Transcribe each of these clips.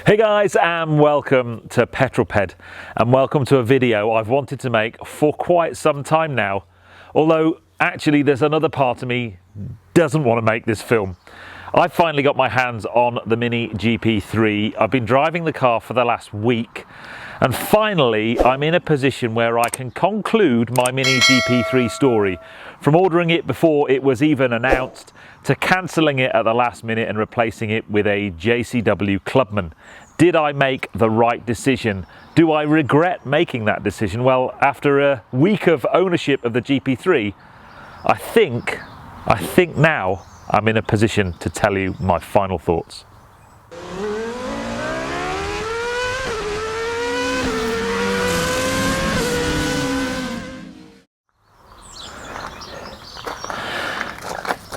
Hey guys, and welcome to Petrol and welcome to a video I've wanted to make for quite some time now, although actually there's another part of me doesn't want to make this film. I've finally got my hands on the Mini GP3. I've been driving the car for the last week, and finally I'm in a position where I can conclude my Mini GP3 story, from ordering it before it was even announced to cancelling it at the last minute and replacing it with a JCW Clubman. Did I make the right decision? Do I regret making that decision? Well, after a week of ownership of the GP3, I think now I'm in a position to tell you my final thoughts.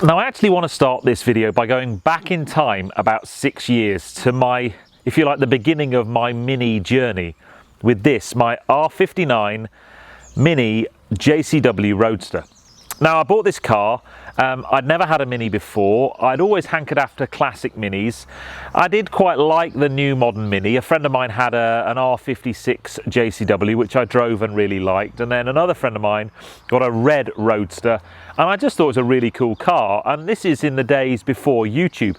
Now, I actually want to start this video by going back in time about 6 years to my, if you like, the beginning of my Mini journey with this, my R59 Mini JCW Roadster. Now, I bought this car. I'd never had a Mini before. I'd always hankered after classic Minis. I did quite like the new modern Mini. A friend of mine had an R56 JCW, which I drove and really liked. And then another friend of mine got a red Roadster, and I just thought it was a really cool car. And this is in the days before YouTube.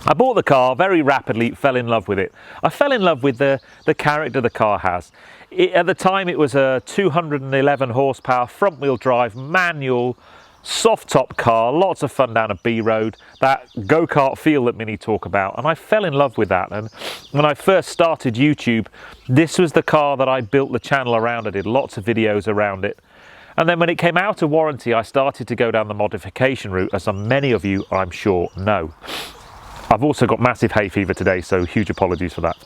I bought the car, very rapidly fell in love with it. I fell in love with the character the car has. At the time, it was a 211 horsepower front wheel drive manual soft top car, lots of fun down a B road, that go-kart feel that Mini talk about, and I fell in love with that. And when I first started YouTube, this was the car that I built the channel around. I did lots of videos around it. And then when it came out of warranty, I started to go down the modification route, as many of you, I'm sure, know. I've also got massive hay fever today, so huge apologies for that.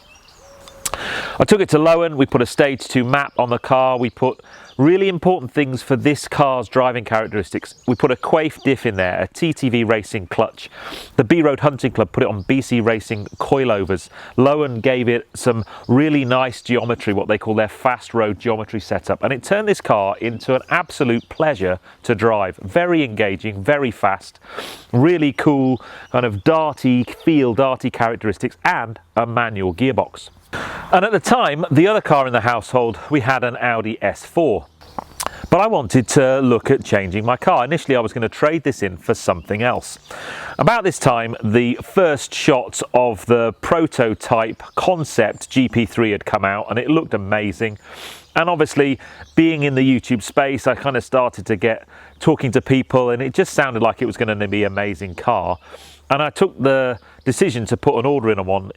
I took it to Lowen. We put a stage 2 map on the car. We put really important things for this car's driving characteristics. We put a Quaife diff in there, a TTV Racing clutch. The B-Road Hunting Club put it on BC Racing coilovers. Lowen gave it some really nice geometry, what they call their fast road geometry setup, and it turned this car into an absolute pleasure to drive. Very engaging, very fast, really cool kind of darty feel, darty characteristics, and a manual gearbox. And at the time, the other car in the household, we had an Audi S4. But I wanted to look at changing my car. Initially, I was going to trade this in for something else. About this time, the first shots of the prototype concept GP3 had come out, and it looked amazing. And obviously, being in the YouTube space, I kind of started to get talking to people, and it just sounded like it was going to be an amazing car. And I took the decision to put an order in on one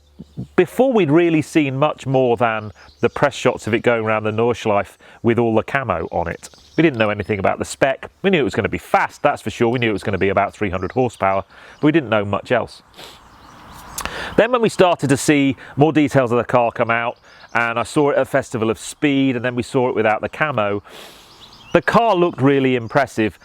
before we'd really seen much more than the press shots of it going around the Nordschleife with all the camo on it. We didn't know anything about the spec. We knew it was going to be fast, that's for sure. We knew it was going to be about 300 horsepower, but we didn't know much else. Then when we started to see more details of the car come out, and I saw it at Festival of Speed, and then we saw it without the camo, the car looked really impressive.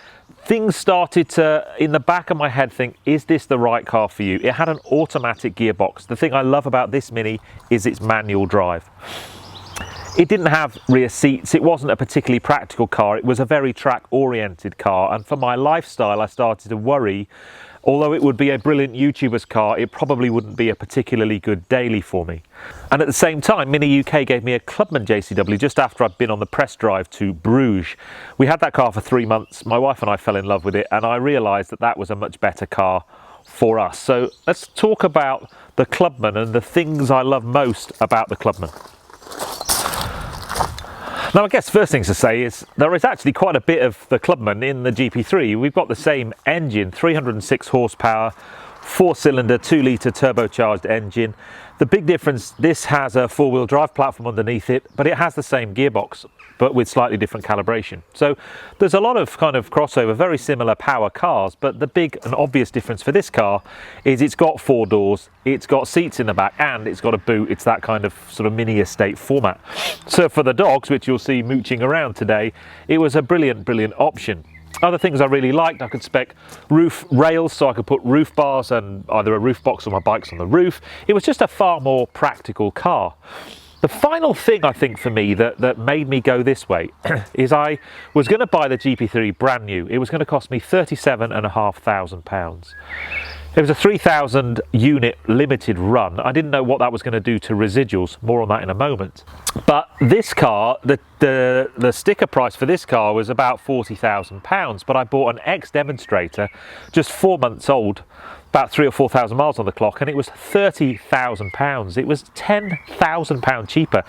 Things started to, in the back of my head, think, is this the right car for you? It had an automatic gearbox. The thing I love about this Mini is its manual drive. It didn't have rear seats. It wasn't a particularly practical car. It was a very track-oriented car. And for my lifestyle, I started to worry, although it would be a brilliant YouTuber's car, it probably wouldn't be a particularly good daily for me. And at the same time, Mini UK gave me a Clubman JCW just after I'd been on the press drive to Bruges. We had that car for 3 months. My wife and I fell in love with it, and I realised that that was a much better car for us. So let's talk about the Clubman and the things I love most about the Clubman. Now, I guess first things to say is there is actually quite a bit of the Clubman in the GP3. We've got the same engine, 306 horsepower, 4-cylinder, 2-litre turbocharged engine. The big difference, this has a 4-wheel drive platform underneath it, but it has the same gearbox, but with slightly different calibration. So there's a lot of kind of crossover, very similar power cars, but the big and obvious difference for this car is it's got 4 doors, it's got seats in the back, and it's got a boot. It's that kind of sort of mini estate format. So for the dogs, which you'll see mooching around today, it was a brilliant, brilliant option. Other things I really liked, I could spec roof rails, so I could put roof bars and either a roof box or my bikes on the roof. It was just a far more practical car. The final thing I think for me that made me go this way is I was going to buy the GP3 brand new. It was going to cost me £37,500. It was a 3,000 unit limited run. I didn't know what that was going to do to residuals, more on that in a moment. But this car, the sticker price for this car was about £40,000, but I bought an X demonstrator, just 4 months old, about 3,000 or 4,000 miles on the clock, and it was £30,000. It was £10,000 cheaper.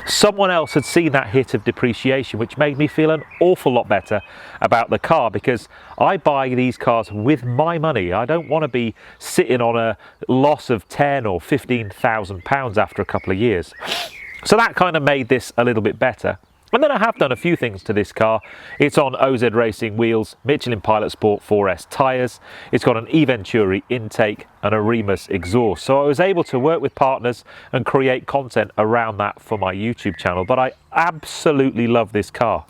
Someone else had seen that hit of depreciation, which made me feel an awful lot better about the car, because I buy these cars with my money. I don't want to be sitting on a loss of £10,000 or £15,000 after a couple of years. So that kind of made this a little bit better. And then I have done a few things to this car. It's on OZ Racing wheels, Michelin Pilot Sport 4S tyres. It's got an E-Venturi intake and a Remus exhaust. So I was able to work with partners and create content around that for my YouTube channel. But I absolutely love this car.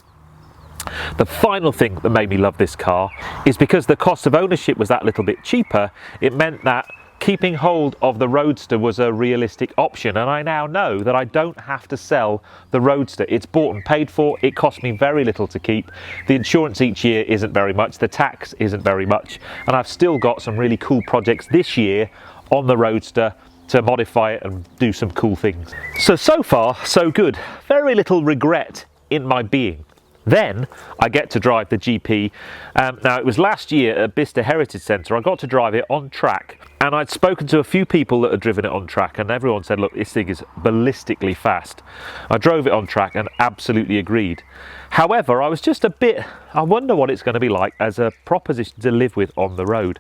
The final thing that made me love this car is because the cost of ownership was that little bit cheaper. It meant that keeping hold of the Roadster was a realistic option, and I now know that I don't have to sell the Roadster. It's bought and paid for. It cost me very little to keep. The insurance each year isn't very much, the tax isn't very much, and I've still got some really cool projects this year on the Roadster to modify it and do some cool things. So far so good. Very little regret in my being. Then I get to drive the GP. Now it was last year at Bicester Heritage Centre. I got to drive it on track, and I'd spoken to a few people that had driven it on track, and everyone said, look, this thing is ballistically fast. I drove it on track and absolutely agreed. However, I was just a bit, I wonder what it's going to be like as a proposition to live with on the road.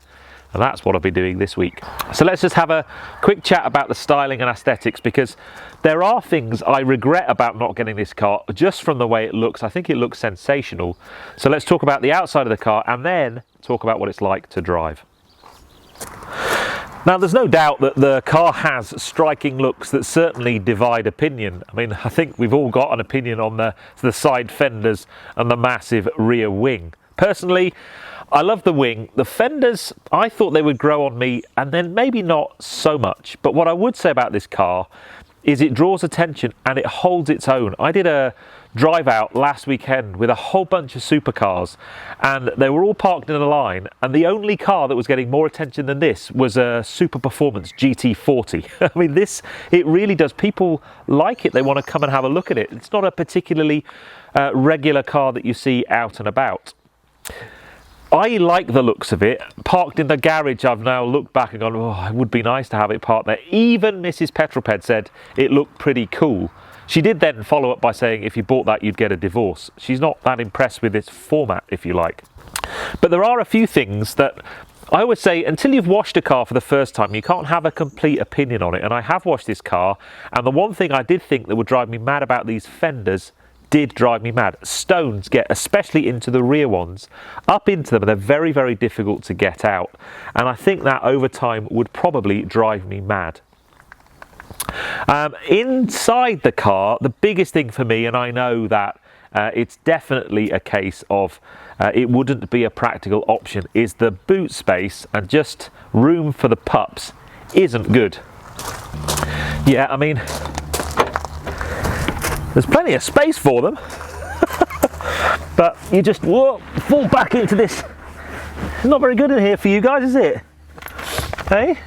And that's what I'll be doing this week. So let's just have a quick chat about the styling and aesthetics, because there are things I regret about not getting this car just from the way it looks. I think it looks sensational. So let's talk about the outside of the car and then talk about what it's like to drive. Now, there's no doubt that the car has striking looks that certainly divide opinion. I mean, I think we've all got an opinion on the side fenders and the massive rear wing. Personally, I love the wing. The fenders, I thought they would grow on me, and then maybe not so much. But what I would say about this car is it draws attention and it holds its own. I did a drive out last weekend with a whole bunch of supercars, and they were all parked in a line, and the only car that was getting more attention than this was a Super Performance GT40. I mean, it really does. People like it. They want to come and have a look at it. It's not a particularly regular car that you see out and about. I like the looks of it. Parked in the garage, I've now looked back and gone, oh, it would be nice to have it parked there. Even Mrs. Petrolped said it looked pretty cool. She did then follow up by saying if you bought that, you'd get a divorce. She's not that impressed with its format, if you like. But there are a few things that I always say, until you've washed a car for the first time, you can't have a complete opinion on it. And I have washed this car, and the one thing I did think that would drive me mad about these fenders did drive me mad. Stones get, especially into the rear ones, up into them, and they're very, very difficult to get out. And I think that over time would probably drive me mad. Inside the car, the biggest thing for me, and I know that it's definitely a case of it wouldn't be a practical option, is the boot space, and just room for the pups isn't good. Yeah, I mean, there's plenty of space for them, but you just fall back into this. It's not very good in here for you guys, is it? Hey?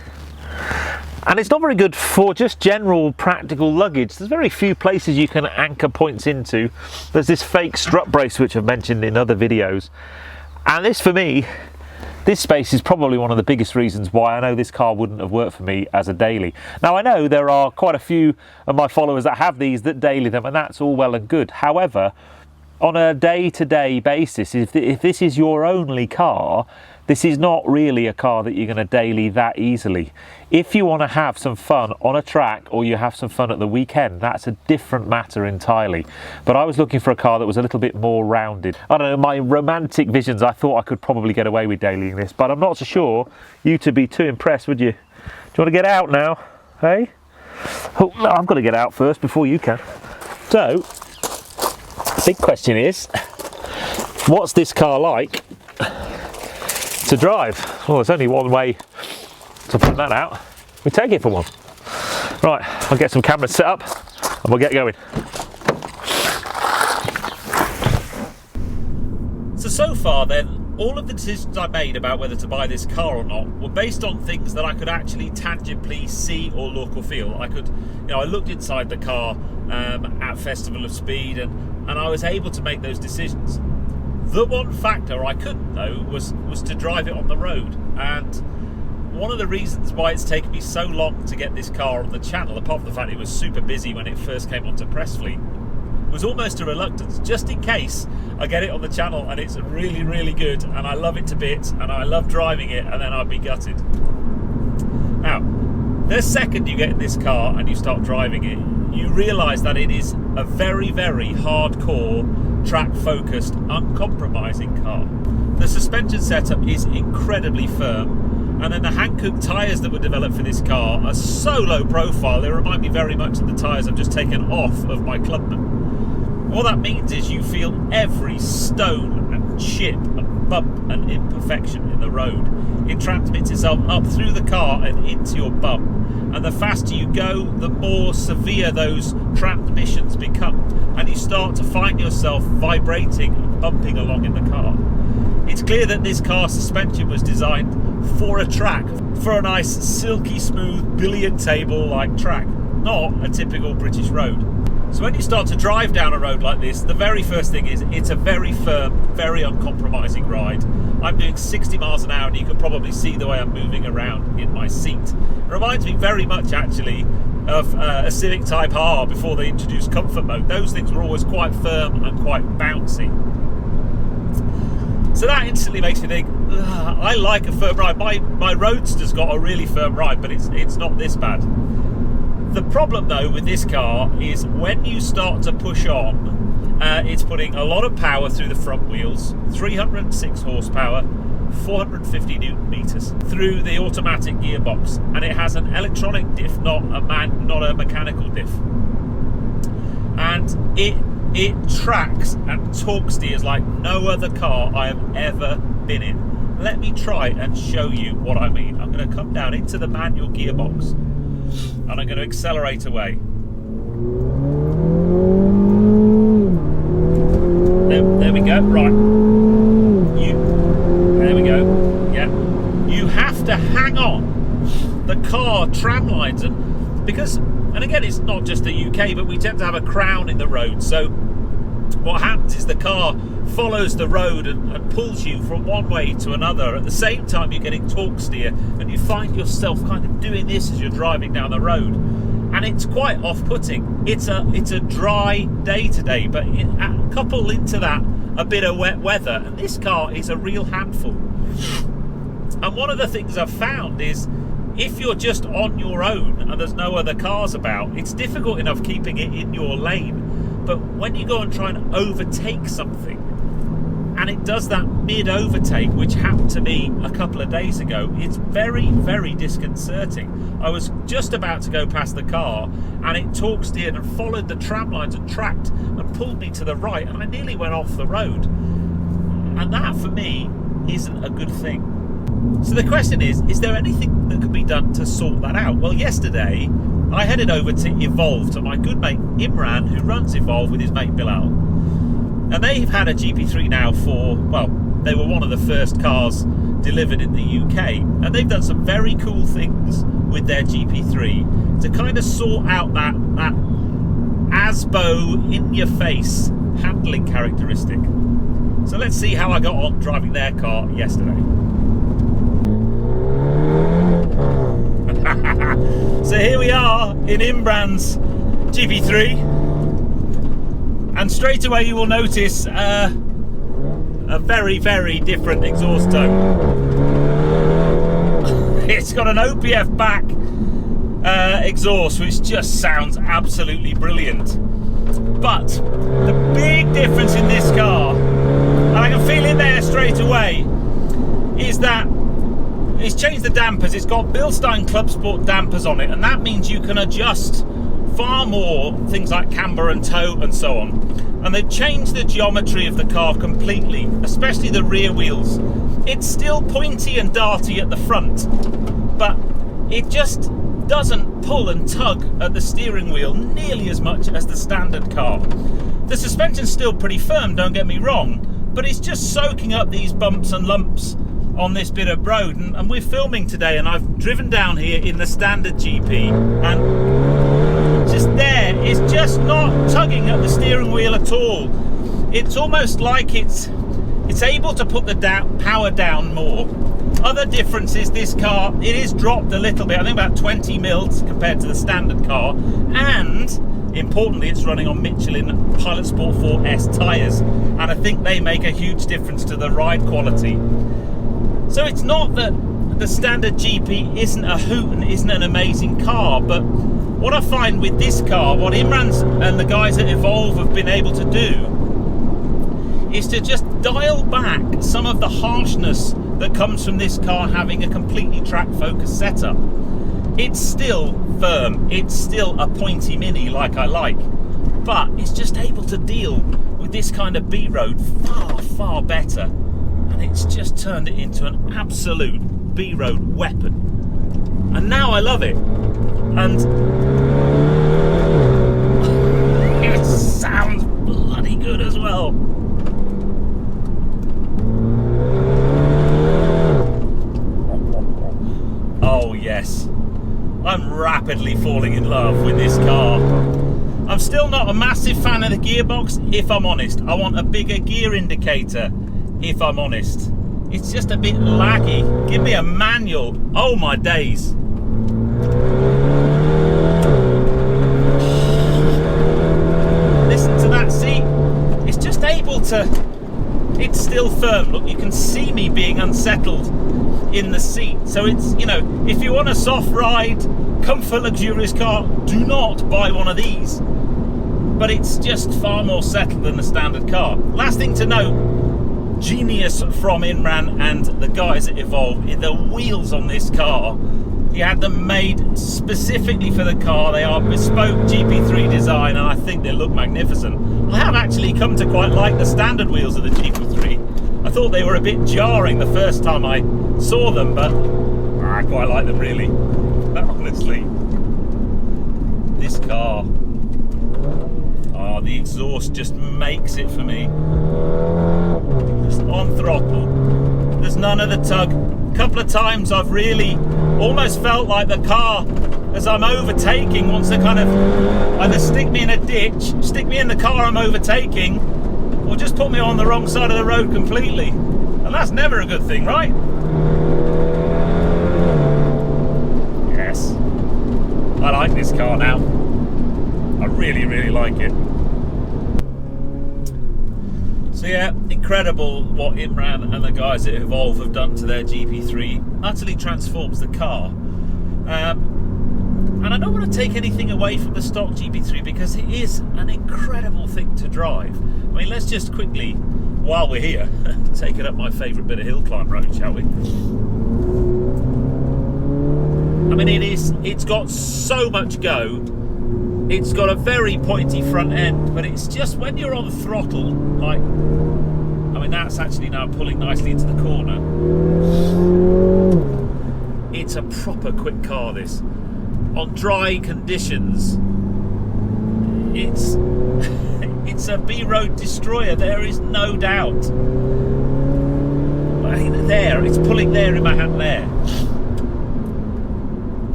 And it's not very good for just general practical luggage. There's very few places you can anchor points into. There's this fake strut brace which I've mentioned in other videos. And this, for me, this space is probably one of the biggest reasons why I know this car wouldn't have worked for me as a daily. Now, I know there are quite a few of my followers that have these that daily them, and that's all well and good. However, on a day-to-day basis, if this is your only car, this is not really a car that you're going to daily that easily. If you want to have some fun on a track, or you have some fun at the weekend, that's a different matter entirely. But I was looking for a car that was a little bit more rounded. I don't know, my romantic visions, I thought I could probably get away with dailying this, but I'm not so sure you'd be too impressed, would you? Do you want to get out now? Hey? Oh, no, I've got to get out first before you can. So, the big question is, what's this car like to drive? Well, there's only one way to find that out. We take it for one. Right, I'll get some cameras set up and we'll get going. So far then, all of the decisions I made about whether to buy this car or not were based on things that I could actually tangibly see or look or feel. I could, I looked inside the car at Festival of Speed, and I was able to make those decisions. The one factor I couldn't, though, was to drive it on the road. And one of the reasons why it's taken me so long to get this car on the channel, apart from the fact it was super busy when it first came onto Press Fleet, was almost a reluctance, just in case I get it on the channel and it's really, really good and I love it to bits and I love driving it, and then I'd be gutted. Now, the second you get in this car and you start driving it, you realise that it is a very, very hardcore, track-focused, uncompromising car. The suspension setup is incredibly firm, and then the Hankook tyres that were developed for this car are so low profile, they remind me very much of the tyres I've just taken off of my Clubman. What that means is you feel every stone and chip and bump and imperfection in the road. It transmits itself up through the car and into your bum. And the faster you go, the more severe those transmissions become. And you start to find yourself vibrating and bumping along in the car. It's clear that this car's suspension was designed for a track, for a nice silky smooth billiard table like track, not a typical British road. So when you start to drive down a road like this, the very first thing is it's a very firm, very uncompromising ride. I'm doing 60 miles an hour and you can probably see the way I'm moving around in my seat. It reminds me very much actually of a Civic Type R before they introduced comfort mode. Those things were always quite firm and quite bouncy. So that instantly makes me think, I like a firm ride. My Roadster's got a really firm ride, but it's not this bad. The problem though with this car is when you start to push on, it's putting a lot of power through the front wheels, 306 horsepower, 450 newton meters through the automatic gearbox, and it has an electronic diff, not a mechanical diff. And it tracks and torque steers like no other car I have ever been in. Let me try and show you what I mean. I'm going to come down into the manual gearbox and I'm going to accelerate away. There we go. Right. There we go. Yeah. You have to hang on the car tram lines, and again, it's not just the UK, but we tend to have a crown in the road. So what happens is the car follows the road and pulls you from one way to another. At the same time, you're getting torque steer, and you find yourself kind of doing this as you're driving down the road, and it's quite off-putting. It's a dry day today, but couple into that a bit of wet weather, and this car is a real handful. And one of the things I've found is if you're just on your own and there's no other cars about, it's difficult enough keeping it in your lane. But when you go and try and overtake something, and it does that mid-overtake, which happened to me a couple of days ago, it's very, very disconcerting. I was just about to go past the car, and it torque steered and followed the tram lines and tracked and pulled me to the right, and I nearly went off the road. And that, for me, isn't a good thing. So the question is there anything that could be done to sort that out? Well, yesterday, I headed over to Evolve, to my good mate Imran, who runs Evolve with his mate Bilal. And they've had a GP3 now they were one of the first cars delivered in the UK. And they've done some very cool things with their GP3 to kind of sort out that ASBO, in-your-face handling characteristic. So let's see how I got on driving their car yesterday. So here we are in Imran's GP3. And straight away you will notice a very, very different exhaust tone. It's got an OPF back exhaust, which just sounds absolutely brilliant. But the big difference in this car, and I can feel it there straight away, is that it's changed the dampers. It's got Bilstein Club Sport dampers on it, and that means you can adjust far more things like camber and tow and so on. And they've changed the geometry of the car completely, especially the rear wheels. It's still pointy and darty at the front, but it just doesn't pull and tug at the steering wheel nearly as much as the standard car. The suspension's still pretty firm, don't get me wrong, but it's just soaking up these bumps and lumps on this bit of road. And we're filming today, and I've driven down here in the standard GP, and just there, it's just not tugging at the steering wheel at all. It's almost like it's able to put the power down more. Other difference is this car, it is dropped a little bit, I think about 20 mils compared to the standard car, and importantly it's running on Michelin Pilot Sport 4S tyres, and I think they make a huge difference to the ride quality. So it's not that the standard GP isn't a hoot and isn't an amazing car, but what I find with this car, what Imran's and the guys at Evolve have been able to do, is to just dial back some of the harshness that comes from this car having a completely track focused setup. It's still firm, it's still a pointy Mini like I like, but it's just able to deal with this kind of B-road far better, and it's just turned it into an absolute B-road weapon. And now I love it, and it sounds bloody good as well. Oh yes, I'm rapidly falling in love with this car. I'm still not a massive fan of the gearbox, if I'm honest. I want a bigger gear indicator, if I'm honest. It's just a bit laggy. Give me a manual. Oh my days. Listen to that seat. It's just able to, it's still firm. Look, you can see me being unsettled in the seat. So it's, you know, if you want a soft ride, comfort, luxurious car, do not buy one of these. But it's just far more settled than the standard car. Last thing to note, genius from Imran and the guys at Evolve, the wheels on this car, he had them made specifically for the car. They are bespoke GP3 design, and I think they look magnificent. I have actually come to quite like the standard wheels of the GP3. I thought they were a bit jarring the first time I saw them, but I quite like them really. Honestly, this car, oh, the exhaust just makes it for me. Just on throttle, there's none of the tug. A couple of times I've really almost felt like the car, as I'm overtaking, wants to kind of either stick me in a ditch, stick me in the car I'm overtaking, or just put me on the wrong side of the road completely. And that's never a good thing, right? Yes. I like this car now. I really, really like it. So yeah, incredible what Imran and the guys at Evolve have done to their GP3. Utterly transforms the car. And I don't want to take anything away from the stock GP3 because it is an incredible thing to drive. I mean, let's just quickly, while we're here, take it up my favourite bit of hill climb road, shall we? I mean, it's got so much go. It's got a very pointy front end, but it's just when you're on the throttle, like, I mean, that's actually now pulling nicely into the corner. It's a proper quick car, this. On dry conditions, it's a B-road destroyer, there is no doubt. There, it's pulling there in my hand there.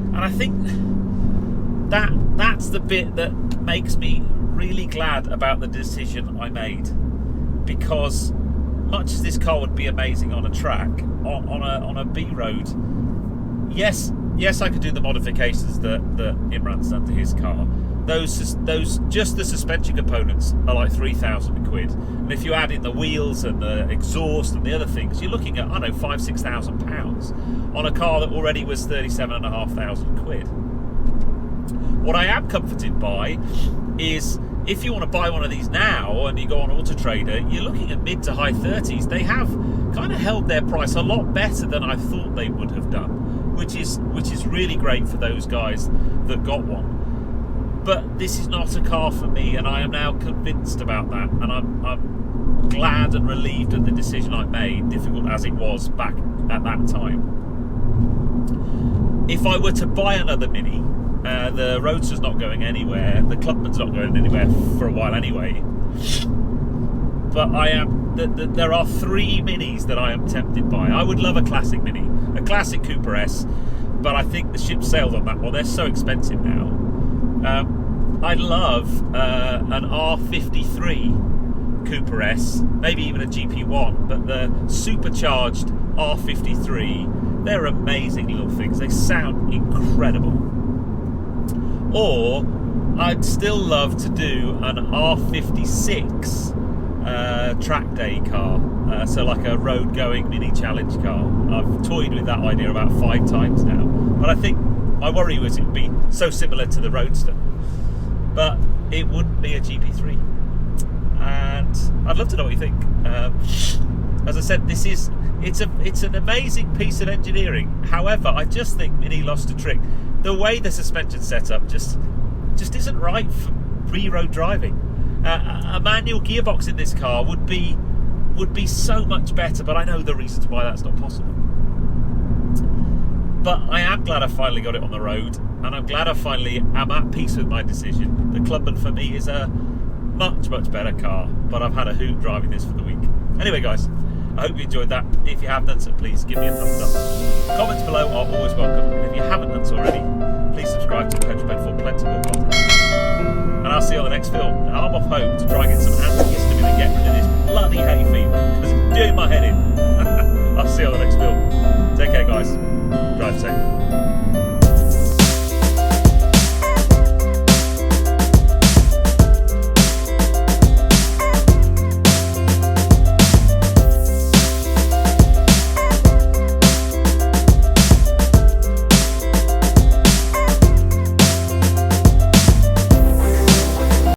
And I think that's the bit that makes me really glad about the decision I made, because much as this car would be amazing on a track, on a B road, yes, I could do the modifications that Imran's done to his car. Those just the suspension components are like 3,000 quid, and if you add in the wheels and the exhaust and the other things, you're looking at, I don't know, £5,000-6,000 on a car that already was 37,500 quid. What I am comforted by is if you want to buy one of these now and you go on Auto Trader, you're looking at mid to high 30s. They have kind of held their price a lot better than I thought they would have done, which is really great for those guys that got one. But this is not a car for me, and I am now convinced about that, and I'm glad and relieved at the decision I made, difficult as it was back at that time. If I were to buy another Mini, the Roadster's not going anywhere, the Clubman's not going anywhere for a while anyway, but there are 3 Minis that I am tempted by. I would love a classic Mini, a classic Cooper S, but I think the ship sailed on that one. They're so expensive now. I'd love an R53 Cooper S, maybe even a GP1, but the supercharged R53, they're amazing little things. They sound incredible. Or I'd still love to do an R56 track day car, so like a road going mini challenge car. I've toyed with that idea about 5 times now, but I think my worry was it would be so similar to the Roadster, but it wouldn't be a GP3, and I'd love to know what you think. As I said, it's an amazing piece of engineering. However, I just think Mini lost a trick. The way the suspension setup just isn't right for re-road driving. A manual gearbox in this car would be so much better, but I know the reasons why that's not possible. But I am glad I finally got it on the road, and I'm glad I finally am at peace with my decision. The Clubman for me is a much better car, but I've had a hoot driving this for the week. Anyway guys, I hope you enjoyed that. If you have done so, please give me a thumbs up. Comments below are always welcome, and if you haven't done so already, please subscribe to Petrol for plenty more content. And I'll see you on the next film. And I'm off home to try and get some antihistamine and get rid of this bloody hay fever, because it's doing my head in. I'll see you on the next